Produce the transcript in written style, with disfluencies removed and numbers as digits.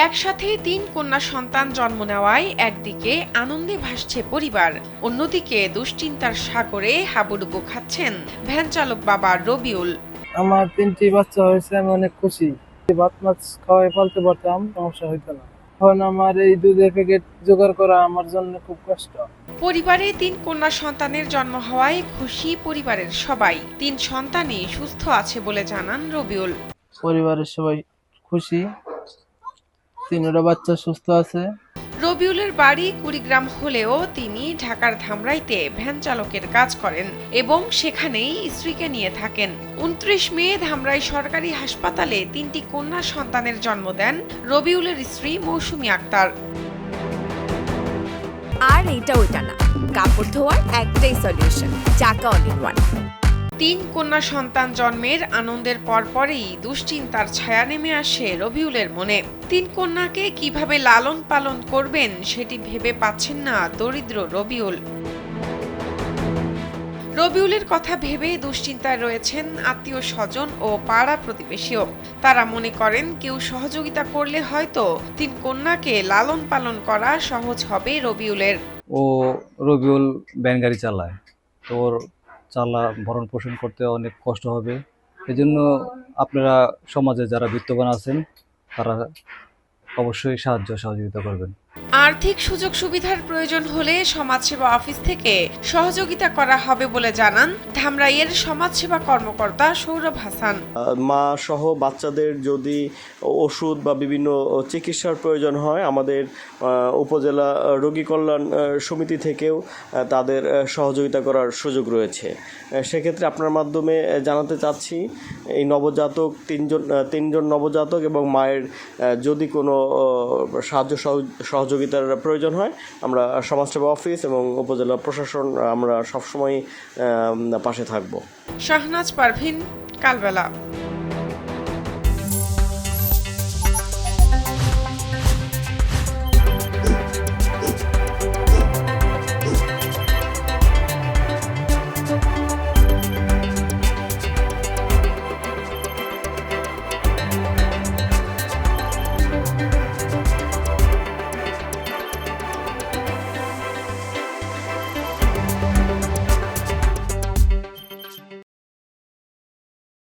একসাথে ৩ কন্যা সন্তান জন্ম নেওয়ায় একদিকে আনন্দে ভাসছে পরিবার, অন্যদিকে দুশ্চিন্তার সাগরে হাবুডুবু খাচ্ছেন ভ্যান চালক বাবা রবিউল। আমার ৩টি বাচ্চা হয়েছে, আমি অনেক খুশি। ভাত মাছ খাওয়াই পালতে পারতাম, সমস্যা হইতো না। এখন আমার এই দুধের প্যাকেট জোগাড় করা আমার জন্য খুব কষ্ট। পরিবারে ৩ কন্যা সন্তানের জন্ম হওয়ায় খুশি পরিবারের সবাই। ৩ সন্তানই সুস্থ আছে বলে জানান রবিউল। পরিবারের সবাই খুশি, ৩টা বাচ্চা সুস্থ আছে। রবিউলের বাড়ি কুড়িগ্রাম হলেও তিনি ঢাকার ধামরাইতে ভ্যান চালকের কাজ করেন এবং সেখানেই স্ত্রীকে নিয়ে থাকেন। ২৯ মে ধামরাই সরকারি হাসপাতালে ৩টি কন্যা সন্তানের জন্ম দেন রবিউলের স্ত্রী মৌসুমী আক্তার। আর এটা ওইটা না, কাপড় ধোয়ার একটাই সলিউশন, চাকা অল ইন ওয়ান। ৩ কন্যা সন্তান জন্মের আনন্দের পরপরই দুশ্চিন্তার ছায়া নেমে আসে রবিউলের মনে। ৩ কন্যাকে কিভাবে লালন পালন করবেন সেটি ভেবে পাচ্ছেন না দরিদ্র রবিউল। রবিউলের কথা ভেবে দুশ্চিন্তায় রয়েছেন আত্মীয় স্বজন ও পাড়া প্রতিবেশীও। তারা মনে করেন কেউ সহযোগিতা করলে হয়তো ৩ কন্যাকে লালন পালন করা সহজ হবে রবিউলের। ও রবিউল ভ্যান গাড়ি চালায়, তো ওর ভরণ পোষণ করতে অনেক কষ্ট হবে। এজন্য আপনারা সমাজে যারা বিত্তবান আছেন তারা অবশ্যই সহযোগিতা করবেন। আর্থিক সুযোগ সুবিধার প্রয়োজন হলে সমাজসেবা অফিস থেকে সহযোগিতা করা হবে বলে জানান ধামরাইয়ের সমাজসেবা কর্মকর্তা সৌরভ হাসান। মা সহ বাচ্চাদের যদি ওষুধ বা বিভিন্ন চিকিৎসার প্রয়োজন হয়, আমাদের উপজেলা রোগী কল্যাণ সমিতি থেকেও তাদের সহযোগিতা করার সুযোগ রয়েছে। সেক্ষেত্রে আপনার মাধ্যমে জানাতে চাচ্ছি, এই নবজাতক তিনজন নবজাতক এবং মায়ের যদি কোনো সাহায্য সহযোগিতার প্রয়োজন হয়, আমরা সমাজসেবা অফিস এবং উপজেলা প্রশাসন আমরা সবসময় পাশে থাকব। শাহনাজ পারভিন, কালবেলা।